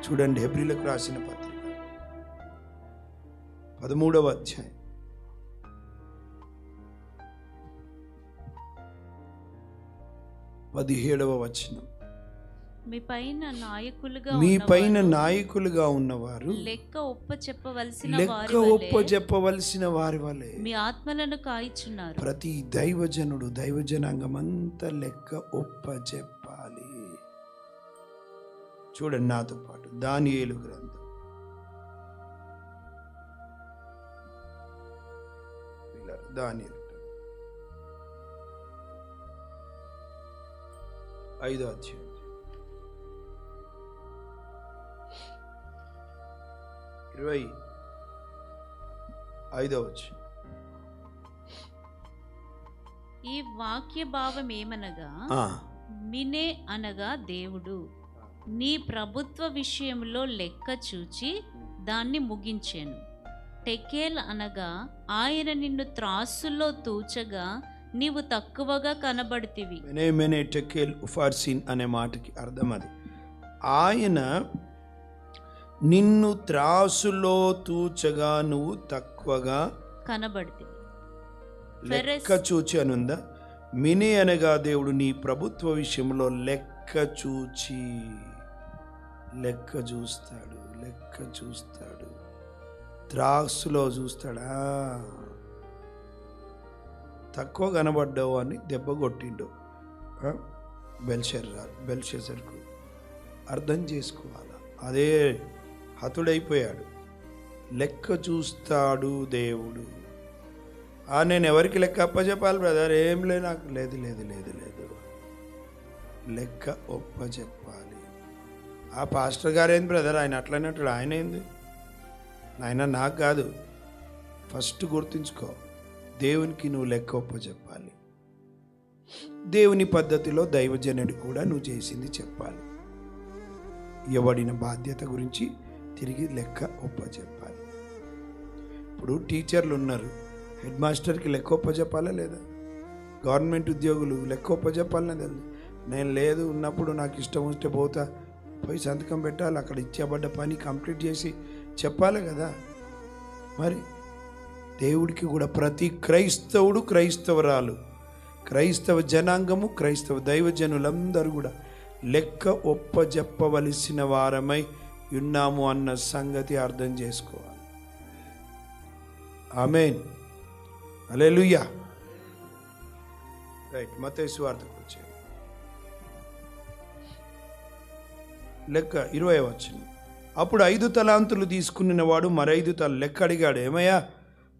చూడండి, హెబ్రీలకు రాసిన పత్రిక 13వ అధ్యాయం 17వ వచనం. మీ పైన నాయకులుగా ఉన్నవారు లెక్క ఒప్పచెప్పవలసిన వారి వలె మీ ఆత్మలను కాయిచున్నారు. ప్రతి దైవజనుడు దైవజనాంగమంతా లెక్క ఒప్పచెప్పాలి. చూడండి నాతో పాటు దానియేలు గ్రంథం 5వ అధ్యాయం 25వ వచనం. ఈ వాక్య భావం ఏమనగా, మినే అనగా దేవుడు నీ ప్రభుత్వ విషయంలో లెక్క చూచి దాన్ని ముగించాను. టెకేల్ అనగా ఆయన నిన్ను త్రాసులో తూచగా నీవు తక్కువగా కనబడితివి. మెనే టెకేల్ ఉఫార్సిన్ అనే మాటకి అర్థం అది. ఆయన నిన్ను త్రాసులో తూచగా నువ్వు తక్కువగా కనబడితివి. లెక్క చూచి అనుందా? మినే అనగా దేవుడు నీ ప్రభుత్వ విషయంలో లెక్క చూచి, లెక్క చూస్తాడు, త్రాసులో చూస్తాడా? తక్కువ కనబడ్డావు అని దెబ్బ కొట్టిండు బెల్షెజర్కు. అర్థం చేసుకోవాలి, అదే హతుడైపోయాడు. లెక్క చూస్తాడు దేవుడు. నేను ఎవరికి లెక్క అప్పచెప్పాలి బ్రదర్? ఏం లేదు, నాకు లేదు, లెక్క ఒప్పచెప్పాలి. ఆ పాస్టర్ గారు ఏంది బ్రదర్, ఆయన అట్లనే అంటాడు. ఆయన ఏంది? ఆయన నాకు కాదు. ఫస్ట్ గుర్తుంచుకో, దేవునికి నువ్వు లెక్క ఒప్పచెప్పాలి. దేవుని పద్ధతిలో దైవజనుడు కూడా నువ్వు చేసింది చెప్పాలి. ఇవ్వబడిన బాధ్యత గురించి తిరిగి లెక్క ఒప్పచెప్పాలి. ఇప్పుడు టీచర్లు ఉన్నారు, హెడ్ మాస్టర్కి లెక్క ఒప్పచెప్పాలా లేదా? గవర్నమెంట్ ఉద్యోగులు లెక్క ఒప్పచెప్పాలనే తెలుసు. నేను లేదు, ఉన్నప్పుడు నాకు ఇష్టం వస్తే పోతా, పోయి సంతకం పెట్టాలి, అక్కడ ఇచ్చేబడ్డ పని కంప్లీట్ చేసి చెప్పాలి కదా. మరి దేవుడికి కూడా ప్రతి క్రైస్తవుడు, క్రైస్తవరాలు, క్రైస్తవ జనాంగము, క్రైస్తవ దైవజనులందరూ కూడా లెక్క ఒప్పజెప్పవలసిన వారమై ఉన్నాము అన్న సంగతి అర్థం చేసుకోవాలి. ఆమేన్, హల్లెలూయా. రైట్, మత్తయి సువార్తకు వచ్చాయి. లెక్క 20వ వచనం. అప్పుడు 5 తలాంతులు తీసుకున్న వాడు మరి 5 తలాంతులు లెక్క అడిగాడు. ఏమయ్యా,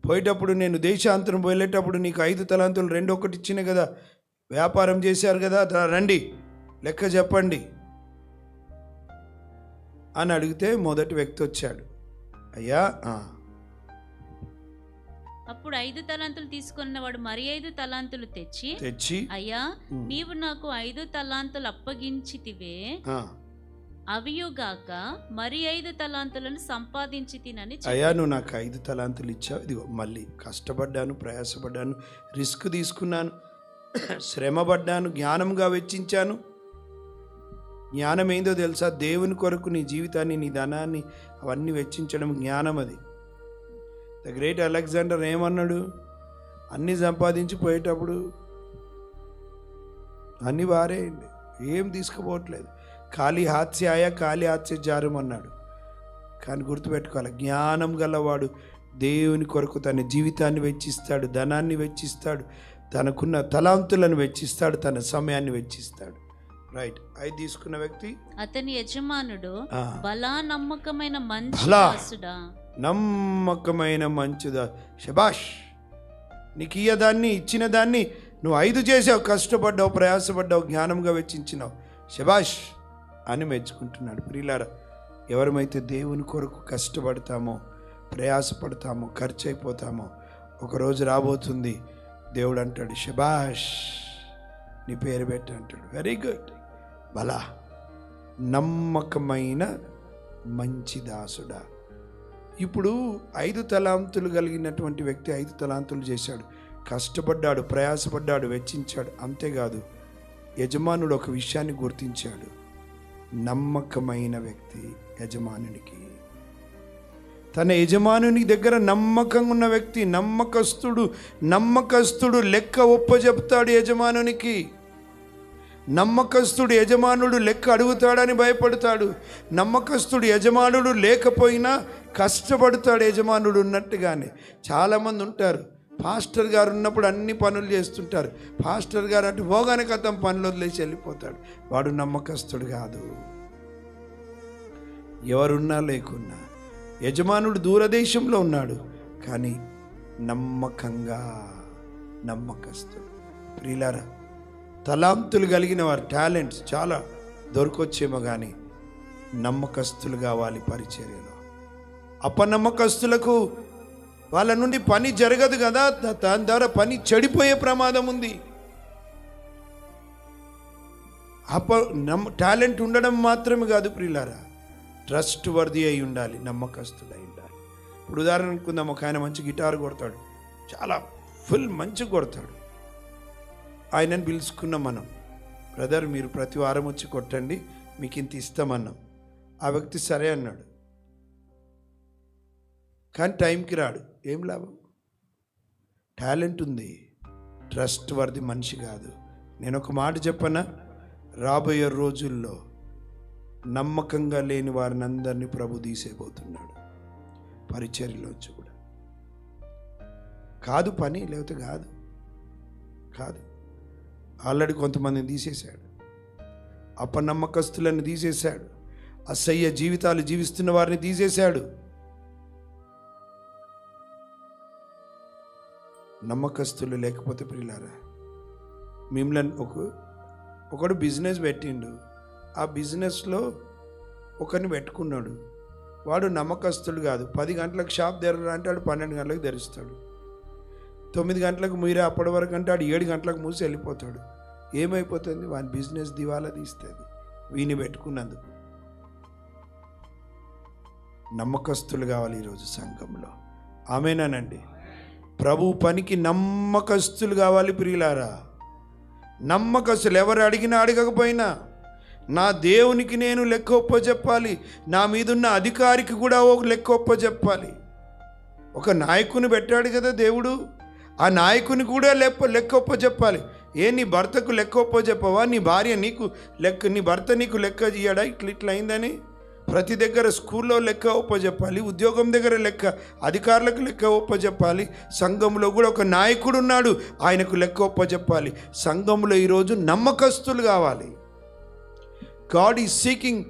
పోయేటప్పుడు నేను దేశాంతరం వెళ్ళేటప్పుడు నీకు 5 తలాంతులు 2 ఒకటి ఇచ్చిన కదా, వ్యాపారం చేశారు కదా, రండి లెక్క చెప్పండి అని అడిగితే మొదటి వ్యక్తి వచ్చాడు. అయ్యా, అప్పుడు 5 తలాంతులు తీసుకున్నవాడు మరి 5 తలాంతులు తెచ్చి అయ్యా, నీవు నాకు 5 తలాంతులు అప్పగించితివే, అవియుగాక మరి 5 తలాంతులను సంపాదించి తినని. అయ్యా, నువ్వు నాకు 5 తలాంతులు ఇచ్చావు, ఇదిగో మళ్ళీ కష్టపడ్డాను, ప్రయాసపడ్డాను, రిస్క్ తీసుకున్నాను, శ్రమపడ్డాను, జ్ఞానంగా వెచ్చించాను. జ్ఞానం ఏందో తెలుసా? దేవుని కొరకు నీ జీవితాన్ని, నీ ధనాన్ని అవన్నీ వెచ్చించడం జ్ఞానం. అది ద గ్రేట్ అలెగ్జాండర్ ఏమన్నాడు? అన్నీ సంపాదించి పోయేటప్పుడు అన్నీ వారేయండి, ఏం తీసుకుపోవట్లేదు, ఖాళీ హాత్య ఆయా ఖాళీ హాత్య జారం అన్నాడు. కానీ గుర్తుపెట్టుకోవాలి, జ్ఞానం గలవాడు దేవుని కొరకు తన జీవితాన్ని వెచ్చిస్తాడు, ధనాన్ని వెచ్చిస్తాడు, తనకున్న తలాంతులను వెచ్చిస్తాడు, తన సమయాన్ని వెచ్చిస్తాడు. రైట్. 5 తీసుకున్న వ్యక్తి అతని యజమానుడు బలా నమ్మకమైన మంచిదా, శబాష్, నీకు ఇయ్యదాన్ని ఇచ్చిన దాన్ని నువ్వు 5 చేసావు, కష్టపడ్డావు, ప్రయాసపడ్డావు, జ్ఞానంగా వెచ్చించినావు, శబాష్ అని మెచ్చుకుంటున్నాడు. ప్రియులారా, ఎవరమైతే దేవుని కొరకు కష్టపడతామో, ప్రయాసపడతామో, ఖర్చు అయిపోతామో, ఒకరోజు రాబోతుంది దేవుడు అంటాడు, శబాష్, నీ పేరు పెట్టి అంటాడు. వెరీ గుడ్, బలా నమ్మకమైన మంచి దాసుడా. ఇప్పుడు 5 తలాంతులు కలిగినటువంటి వ్యక్తి 5 తలాంతులు చేశాడు, కష్టపడ్డాడు, ప్రయాసపడ్డాడు, వెచ్చించాడు. అంతేకాదు, యజమానుడు ఒక విషయాన్ని గుర్తించాడు, నమ్మకమైన వ్యక్తి యజమానునికి. తన యజమానుని దగ్గర నమ్మకంగా ఉన్న వ్యక్తి నమ్మకస్తుడు లెక్క ఒప్పజెప్తాడు యజమానునికి. నమ్మకస్తుడు యజమానుడు లెక్క అడుగుతాడని భయపడతాడు. నమ్మకస్తుడు యజమానుడు లేకపోయినా కష్టపడతాడు యజమానుడు ఉన్నట్టుగానే. చాలామంది ఉంటారు, పాస్టర్ గారు ఉన్నప్పుడు అన్ని పనులు చేస్తుంటారు, పాస్టర్ గారు అటు పోగానే కథం పనులు వదిలేసి వెళ్ళిపోతాడు. వాడు నమ్మకస్తుడు కాదు. ఎవరున్నా లేకున్నా యజమానుడు దూరదేశంలో ఉన్నాడు, కానీ నమ్మకస్తుడు. ప్రియులారా, తలాంతులు కలిగిన వారు, టాలెంట్స్ చాలా దొరకొచ్చేమో కానీ నమ్మకస్తులు కావాలి పరిచర్యలో. అపనమ్మకస్తులకు వాళ్ళ నుండి పని జరగదు కదా, దాని ద్వారా పని చెడిపోయే ప్రమాదం ఉంది. టాలెంట్ ఉండడం మాత్రమే కాదు ప్రియులారా, ట్రస్ట్ వర్ది అయి ఉండాలి, నమ్మకస్తుడై ఉండాలి. ఇప్పుడు ఉదాహరణ అనుకుందాం, ఒక ఆయన మంచి గిటార్ కొడతాడు, చాలా ఫుల్ మంచిగా కొడతాడు. ఆయనని పిలుచుకున్నాం మనం, బ్రదర్ మీరు ప్రతి వారం వచ్చి కొట్టండి, మీకు ఇంత ఇస్తామన్నాం. ఆ వ్యక్తి సరే అన్నాడు, కానీ టైంకి రాడు. ఏం లాభం? టాలెంట్ ఉంది, ట్రస్ట్ వర్ది మనిషి కాదు. నేను ఒక మాట చెప్పనా, రాబోయే రోజుల్లో నమ్మకంగా లేని వారిని అందరినీ ప్రభు తీసేయబోతున్నాడు పరిచర్యలోంచి కూడా. కాదు పని, లేకపోతే కాదు. ఆల్రెడీ కొంతమందిని తీసేశాడు, అపనమ్మకస్తులను తీసేశాడు, అసహ్య జీవితాలు జీవిస్తున్న వారిని తీసేశాడు. నమ్మకస్తులు లేకపోతే ప్రియులారా, మిమ్మల్ని ఒకడు బిజినెస్ పెట్టిండు, ఆ బిజినెస్లో ఒకరిని పెట్టుకున్నాడు, వాడు నమ్మకస్తుడు కాదు. 10 గంటలకు షాప్ తెరరా అంటే వాడు 12 గంటలకు తెరుస్తాడు. 9 గంటలకు మీరే అప్పటి వరకు అంటే వాడు 7 గంటలకు మూసి వెళ్ళిపోతాడు. ఏమైపోతుంది? వాని బిజినెస్ దివాలా తీస్తుంది వీని పెట్టుకున్నందుకు. నమ్మకస్తులు కావాలి ఈరోజు సంఘంలో. ఆమేనానండి. ప్రభు పనికి నమ్మకస్తులు కావాలి ప్రియులారా. నమ్మకస్తులు, ఎవరు అడిగినా అడగకపోయినా నా దేవునికి నేను లెక్క ఒప్పజెప్పాలి, నా మీదున్న అధికారికి కూడా ఒక లెక్క ఒప్పజెప్పాలి. ఒక నాయకుని పెట్టాడు కదా దేవుడు, ఆ నాయకుని కూడా లెక్క ఒప్పజెప్పాలి. నీ భర్తకు లెక్క ఒప్పజెప్పవా? నీ భార్య నీ భర్త నీకు లెక్క చేయడా ఇట్లా అయిందని? ప్రతి దగ్గర స్కూల్లో లెక్క ఒప్పజెప్పాలి, ఉద్యోగం దగ్గర లెక్క, అధికారులకు లెక్క ఒప్పజెప్పాలి. సంఘంలో కూడా ఒక నాయకుడు ఉన్నాడు, ఆయనకు లెక్క ఒప్పజెప్పాలి. సంఘంలో ఈరోజు నమ్మకస్తులు కావాలి. God is seeking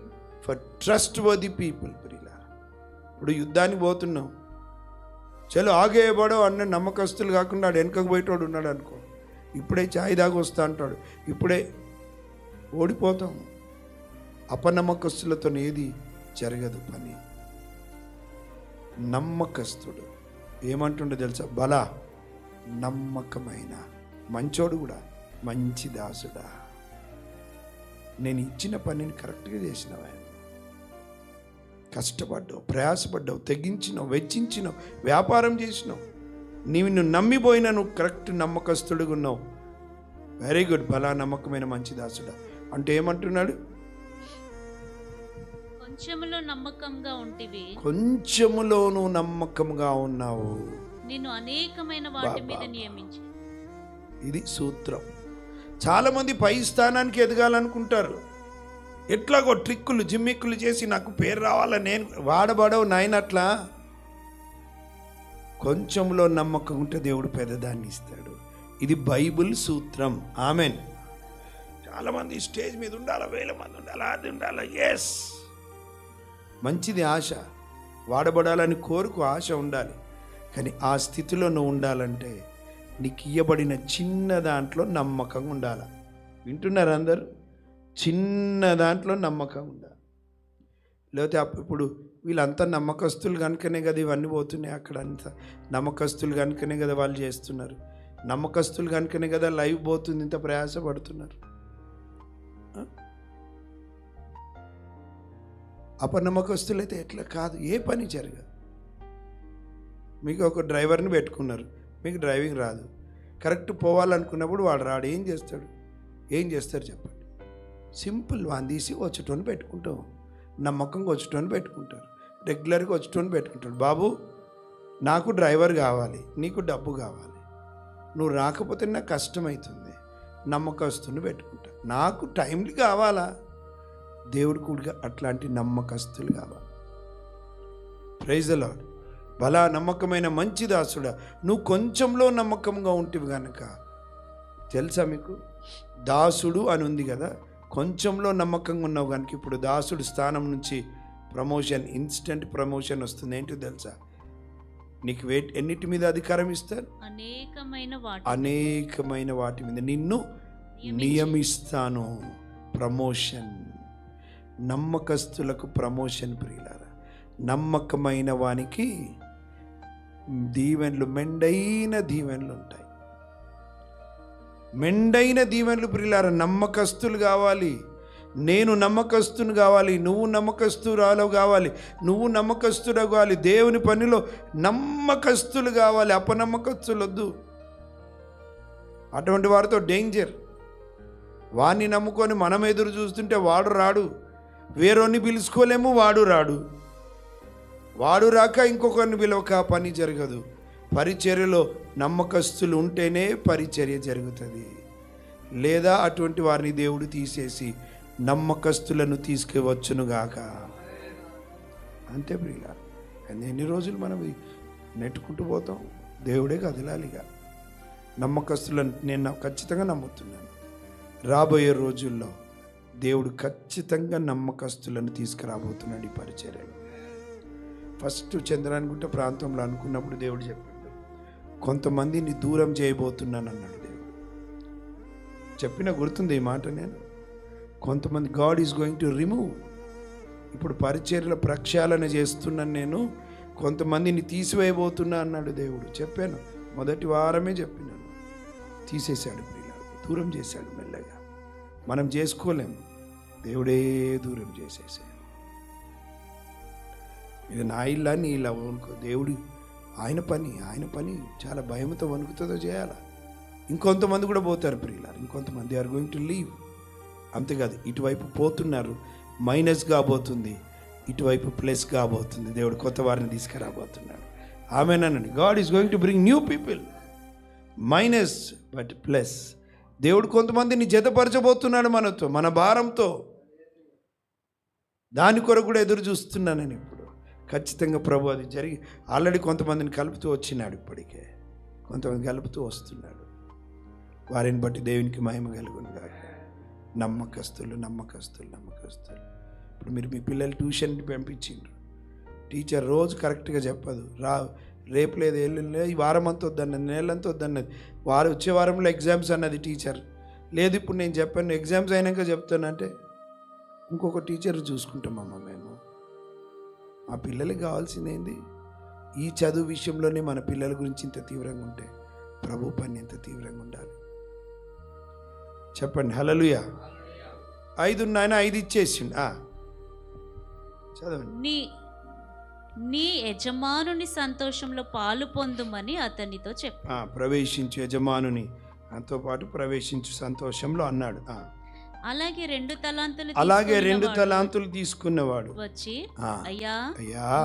for trust worthy people. ఇప్పుడు యుద్ధానికి పోతున్నాం, చలో ఆగేయబడో అన్న నమ్మకస్తులు కాకుండా ఆడు వెనకకు పోయేటోడు ఉన్నాడు అనుకో, ఇప్పుడే ఛాయ్ దాకా వస్తా అంటాడు, ఇప్పుడే ఓడిపోతాం. అపనమ్మకస్తులతో ఏది జరగదు పని. నమ్మకస్తుడు ఏమంటుండో తెలుసా? బలా నమ్మకమైన మంచోడు కూడా, మంచి దాసుడా, నేను ఇచ్చిన పనిని కరెక్ట్గా చేసినవా, కష్టపడ్డావు, ప్రయాసపడ్డావు, తెగించినావు, వెచ్చించినావు, వ్యాపారం చేసినావు, నువ్వు నమ్మిపోయినా నువ్వు కరెక్ట్ నమ్మకస్తుడుగా ఉన్నావు. వెరీ గుడ్, బలా నమ్మకమైన మంచి దాసుడా అంటే ఏమంటున్నాడు? కొంచెములో నమ్మకంగా ఉంటివి, కొంచెములోను నమ్మకంగా ఉన్నావు, నిన్ను అనేకమైన వాటి మీద నియమించి. ఇది సూత్రం. చాలామంది పై స్థానానికి ఎదగాలనుకుంటారు, ఎట్లాగో ట్రిక్కులు జిమ్మిక్కులు చేసి నాకు పేరు రావాలని. నేను వాడబడవు నాయన అట్లా. కొంచెంలో నమ్మకం ఉంటే దేవుడు పెద్దదాన్ని ఇస్తాడు. ఇది బైబిల్ సూత్రం. ఆమెన్. చాలామంది స్టేజ్ మీద ఉండాలి, 1000 మంది ఉండాలి, అది ఉండాలి. ఎస్, మంచిది ఆశ, వాడబడాలని కోరుకు ఆశ ఉండాలి. కానీ ఆ స్థితిలో నువ్వు ఉండాలంటే నీకు ఇయ్యబడిన చిన్న దాంట్లో నమ్మకంగా ఉండాలి. వింటున్నారు అందరు? చిన్న దాంట్లో నమ్మకం ఉండాలి. లేకపోతే ఇప్పుడు వీళ్ళంతా నమ్మకస్తులు కనుకనే కదా ఇవన్నీ పోతున్నాయి. అక్కడ అంతా నమ్మకస్తులు కనుకనే కదా వాళ్ళు చేస్తున్నారు. నమ్మకస్తులు కనుకనే కదా లైవ్ పోతుంది, ఇంత ప్రయాసపడుతున్నారు. అపనమ్మకస్తులు అయితే ఎట్లా కాదు, ఏ పని జరగదు. మీకు ఒక డ్రైవర్ని పెట్టుకున్నారు, మీకు డ్రైవింగ్ రాదు, కరెక్ట్ పోవాలనుకున్నప్పుడు వాడు రాడు, ఏం చేస్తారు చెప్పండి? సింపుల్, వాన్ తీసి వచ్చేటోని పెట్టుకుంటాం. నమ్మకంగా వచ్చేటోని పెట్టుకుంటారు, రెగ్యులర్గా వచ్చేటోని పెట్టుకుంటాడు. బాబు నాకు డ్రైవర్ కావాలి, నీకు డబ్బు కావాలి, నువ్వు రాకపోతే నాకు కష్టమవుతుంది, నమ్మకస్తుని పెట్టుకుంటా. నాకు టైంలు కావాలా, దేవుడు కూడా అట్లాంటి నమ్మకస్తులు కావాలి. Praise the lord. బలా నమ్మకమైన మంచి దాసుడా, నువ్వు కొంచెంలో నమ్మకంగా ఉంటివి కనుక, తెలుసా మీకు దాసుడు అని ఉంది కదా, కొంచెంలో నమ్మకంగా ఉన్నావు కనుక ఇప్పుడు దాసుడు స్థానం నుంచి ప్రమోషన్, ఇన్స్టెంట్ ప్రమోషన్ వస్తుంది. ఏంటో తెలుసా? నీకు ఎన్నిటి మీద అధికారం ఇస్తారు? అనేకమైన వాటి మీద నిన్ను నియమిస్తాను. Promotion, నమ్మకస్తులకు promotion. ప్రియులారా, నమ్మకమైన వానికి దీవెనలు, మెండైన దీవెనలు ఉంటాయి. మెండైన దీవెనలు. ప్రియులారా, నమ్మకస్తులు కావాలి. నేను నమ్మకస్తుని కావాలి, నువ్వు నమ్మకస్తురాలు కావాలి, నువ్వు నమ్మకస్తుడు కావాలి. దేవుని పనిలో నమ్మకస్తులు కావాలి, అపనమ్మకస్తులు వద్దు. అటువంటి వారితో డేంజర్. వాడిని నమ్ముకొని మనం ఎదురు చూస్తుంటే వాడు రాడు, వేరొన్ని పిలుచుకోలేము, వాడు రాడు. వాడు రాక ఇంకొకరిని పిలవక పని జరగదు. పరిచర్యలో నమ్మకస్తులు ఉంటేనే పరిచర్య జరుగుతుంది. లేదా అటువంటి వారిని దేవుడు తీసేసి నమ్మకస్తులను తీసుకువచ్చునుగాక. అంతే ప్రియులా. ఎన్ని రోజులు మనం నెట్టుకుంటూ పోతాం? దేవుడే కదలాలిగా. నమ్మకస్తులను నేను ఖచ్చితంగా నమ్ముతున్నాను. రాబోయే రోజుల్లో దేవుడు ఖచ్చితంగా నమ్మకస్తులను తీసుకురాబోతున్నాడు ఈ పరిచర్యలో. ఫస్ట్ చంద్రానిగుట్ట ప్రాంతంలో అనుకున్నప్పుడు దేవుడు చెప్పాడు, కొంతమందిని దూరం చేయబోతున్నాను అన్నాడు దేవుడు. చెప్పిన గుర్తుంది ఈ మాట. నేను కొంతమంది, God is going to remove. ఇప్పుడు పరిచర్యల ప్రక్షాళన చేస్తున్నాను, నేను కొంతమందిని తీసివేయబోతున్నా అన్నాడు దేవుడు. చెప్పాను, మొదటి వారమే చెప్పినాను. తీసేశాడు ప్రియులారా, దూరం చేశాడు మెల్లగా. మనం చేసుకోలేము, దేవుడే దూరం చేసేసాడు. ఇది నా ఇల్లా నీ ఇలా వణుకో, దేవుడు ఆయన పని చాలా భయంతో వణుకుతుందో చేయాలా. ఇంకొంతమంది కూడా పోతారు ప్రియులారా, ఇంకొంతమంది ఆర్ గోయింగ్ టు లీవ్. అంతేకాదు, ఇటువైపు పోతున్నారు, మైనస్ కాబోతుంది, ఇటువైపు ప్లస్ కాబోతుంది. దేవుడు కొత్త వారిని తీసుకురాబోతున్నాడు. ఆమేనండి. God is going to bring new people. Minus but plus. దేవుడు కొంతమందిని జతపరచబోతున్నాడు మనతో, మన భారంతో. దాని కొరకు కూడా ఎదురు చూస్తున్నాను నేను ఇప్పుడు. ఖచ్చితంగా ప్రభు అది జరిగి ఆల్రెడీ కొంతమందిని కలుపుతూ వచ్చినాడు, ఇప్పటికే కొంతమంది కలుపుతూ వస్తున్నాడు. వారిని బట్టి దేవునికి మహిమ కలుగును గాక. నమ్మకస్తులు. ఇప్పుడు మీరు మీ పిల్లలు ట్యూషన్కి పంపించిండ్రు, టీచర్ రోజు కరెక్ట్గా చెప్పదు, రేపు లేదు, ఎల్లుండి, ఈ వారం అంతా వద్దన్నది, నెలంతా వద్దన్నది, వచ్చే వారంలో ఎగ్జామ్స్ అన్నది టీచర్. లేదు ఇప్పుడు నేను చెప్పాను, ఎగ్జామ్స్ అయినాక చెప్తానంటే ఇంకొక టీచర్ చూసుకుంటామమ్మా మేము. మా పిల్లలకి కావాల్సింది ఏంది? ఈ చదువు విషయంలోనే మన పిల్లల గురించి ఇంత తీవ్రంగా ఉంటే ప్రభు పని ఎంత తీవ్రంగా ఉండాలి చెప్పండి. హల్లెలూయా. 5 ఉన్నాయన 5 ఇచ్చేసిండు. చదవండి. నీ యజమానుని సంతోషంలో పాలు పొందుమని అతనితో చెప్పు. ప్రవేశించు యజమానుని నాతో పాటు ప్రవేశించు సంతోషంలో అన్నాడు. అలాగే 2 తలాంతులు తీసుకున్నవాడు వచ్చి, అయ్యా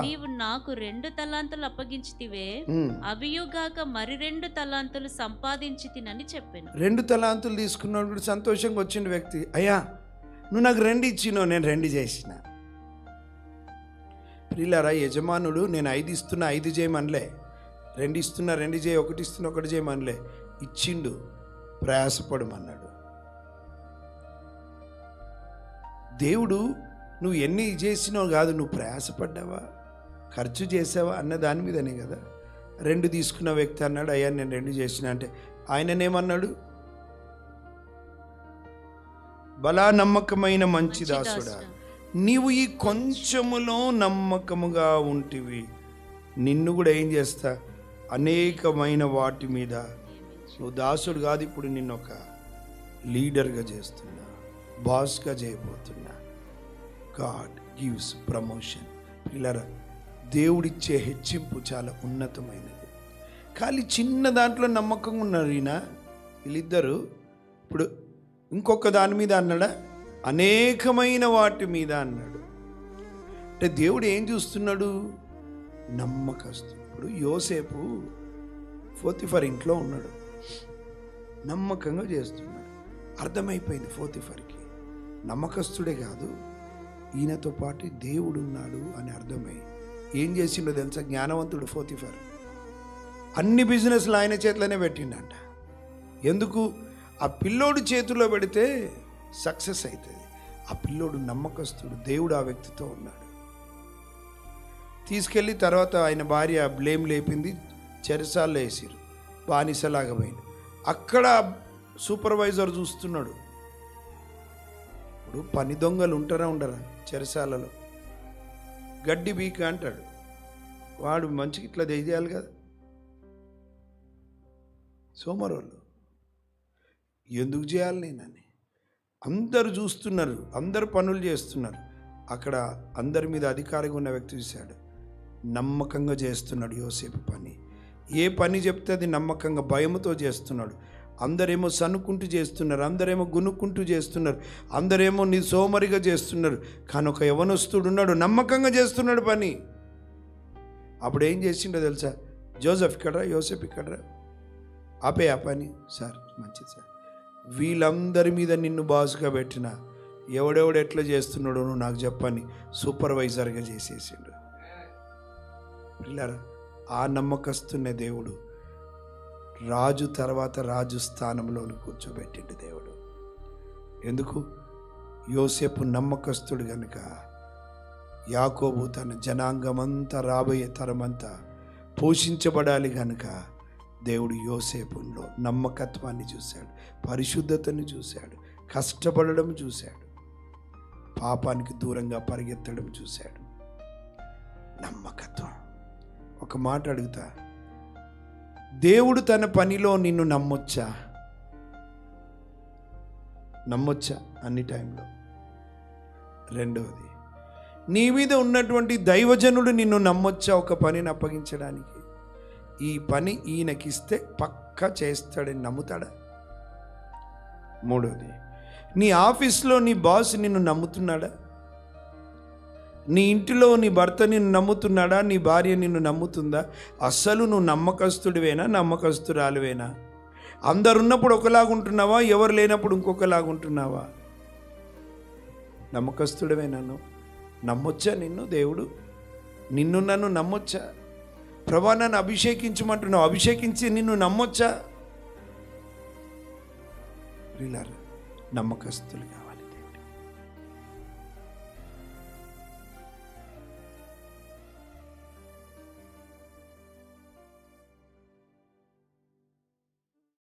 నీవు నాకు 2 తలాంతులు అప్పగించితివే, అవియుగాక మరి 2 తలాంతులు సంపాదించి తినని చెప్పాను. 2 తలాంతులు తీసుకున్నాడు కూడా సంతోషంగా వచ్చిన వ్యక్తి, అయ్యా నువ్వు నాకు 2 ఇచ్చినావు, నేను 2 చేసిన. ప్రియులారా, యజమానుడు నేను 5 ఇస్తున్నా 5 చేయమనలే, 2 ఇస్తున్నా 2 చేయి, 1 ఇస్తున్నా 1 చేయమనలే, ఇచ్చిండు, ప్రయాసపడమన్నాడు. దేవుడు నువ్వు ఎన్ని చేసినావు కాదు, నువ్వు ప్రయాసపడ్డావా, ఖర్చు చేసావా అన్న దాని మీదనే కదా. 2 తీసుకున్న వ్యక్తి అన్నాడు, అయ్యా నేను 2 చేసిన అంటే ఆయననేమన్నాడు? బలా నమ్మకమైన మంచి దాసుడా, నీవు ఈ కొంచెములో నమ్మకముగా ఉంటివి, నిన్ను కూడా ఏం చేస్తా, అనేకమైన వాటి మీద. నువ్వు దాసుడు కాదు, ఇప్పుడు నిన్ను ఒక లీడర్గా చేస్తున్నా, బాస్గా చేయబోతున్నా. God gives promotion. పిల్లరా, దేవుడిచ్చే హెచ్చింపు చాలా ఉన్నతమైనది. కానీ చిన్న దాంట్లో నమ్మకంగా ఉన్నారు వీళ్ళిద్దరు. ఇప్పుడు ఇంకొక దాని మీద అన్నాడా? అనేకమైన వాటి మీద అన్నాడు. అంటే దేవుడు ఏం చూస్తున్నాడు? నమ్మకస్తుడు. ఇప్పుడు యోసేపు పోతిఫర్ ఇంట్లో ఉన్నాడు, నమ్మకంగా చేస్తున్నాడు. అర్థమైపోయింది పోతిఫర్కి, నమ్మకస్తుడే కాదు ఈయనతో పాటు దేవుడు ఉన్నాడు అని అర్థమై ఏం చేసిండో తెలుసా? జ్ఞానవంతుడు పోతిఫర్ అన్ని బిజినెస్లు ఆయన చేతిలోనే పెట్టిండంట. ఎందుకు? ఆ పిల్లోడు చేతిలో పెడితే సక్సెస్ అవుతుంది. ఆ పిల్లోడు నమ్మకస్తుడు, దేవుడు ఆ వ్యక్తితో ఉన్నాడు. తీసుకెళ్ళి తర్వాత ఆయన భార్య బ్లేమ్ లేపింది, చెరసాల్లో వేసిరు, బానిసలాగా పోయింది. అక్కడ సూపర్వైజర్ చూస్తున్నాడు. ఇప్పుడు పని దొంగలు ఉంటారా ఉండరా చెరసాలలో? గడ్డి బీక అంటాడు వాడు, మంచిగా ఇట్లా చేయాలి కదా. సోమరోళ్ళు ఎందుకు చేయాలి నేనని అందరు చూస్తున్నారు, అందరు పనులు చేస్తున్నారు. అక్కడ అందరి మీద అధికారిగా ఉన్న వ్యక్తి చూశాడు, నమ్మకంగా చేస్తున్నాడు యోసేపు పని. ఏ పని చెప్తే అది నమ్మకంగా భయముతో చేస్తున్నాడు. అందరేమో సనుక్కుంటూ చేస్తున్నారు, అందరేమో గునుక్కుంటూ చేస్తున్నారు, అందరేమో నీ సోమరిగా చేస్తున్నారు. కానీ ఒక యవనస్తుడు ఉన్నాడు, నమ్మకంగా చేస్తున్నాడు పని. అప్పుడు ఏం చేసిండో తెలుసా? జోసెఫ్ ఇక్కడరా, యోసేపు ఇక్కడరా, ఆపే ఆ పని. సార్ మంచిది సార్, వీళ్ళందరి మీద నిన్ను బాసుగా పెట్టిన ఎవడెవడు ఎట్లా చేస్తున్నాడో నువ్వు నాకు చెప్పని సూపర్వైజర్గా చేసేసిండు. పిల్లరా, ఆ నమ్మకస్తున్న దేవుడు రాజు తర్వాత రాజు స్థానంలోని కూర్చోబెట్టిండు దేవుడు. ఎందుకు? యోసేపు నమ్మకస్తుడు గనుక యాకోబు తన జనాంగమంతా రాబోయే తరమంతా పోషించబడాలి గనుక దేవుడు యోసేపులో నమ్మకత్వాన్ని చూశాడు, పరిశుద్ధతను చూశాడు, కష్టపడడం చూశాడు, పాపానికి దూరంగా పరిగెత్తడం చూశాడు. నమ్మకత్వం. ఒక మాట అడుగుతా, దేవుడు తన పనిలో నిన్ను నమ్మొచ్చా? నమ్మొచ్చా అన్ని టైంలో? రెండవది, నీ మీద ఉన్నటువంటి దైవజనుడు నిన్ను నమ్మొచ్చా ఒక పనిని అప్పగించడానికి? ఈ పని ఈయనకిస్తే పక్కా చేస్తాడని నమ్ముతాడా? మూడవది, నీ ఆఫీస్లో నీ బాస్ నిన్ను నమ్ముతున్నాడా? నీ ఇంటిలో నీ భర్త నిన్ను నమ్ముతున్నాడా? నీ భార్య నిన్ను నమ్ముతుందా? అస్సలు నువ్వు నమ్మకస్తుడివేనా, నమ్మకస్తురాలువేనా? అందరున్నప్పుడు ఒకలాగుంటున్నావా, ఎవరు లేనప్పుడు ఇంకొకలాగుంటున్నావా? నమ్మకస్తుడివేనా? నమ్మొచ్చా నిన్ను దేవుడు? నిన్ను నన్ను నమ్మొచ్చా? ప్రభా నన్ను అభిషేకించమంటున్నావు, అభిషేకించి నిన్ను నమ్మొచ్చా? నమ్మకస్తులు కావాలి.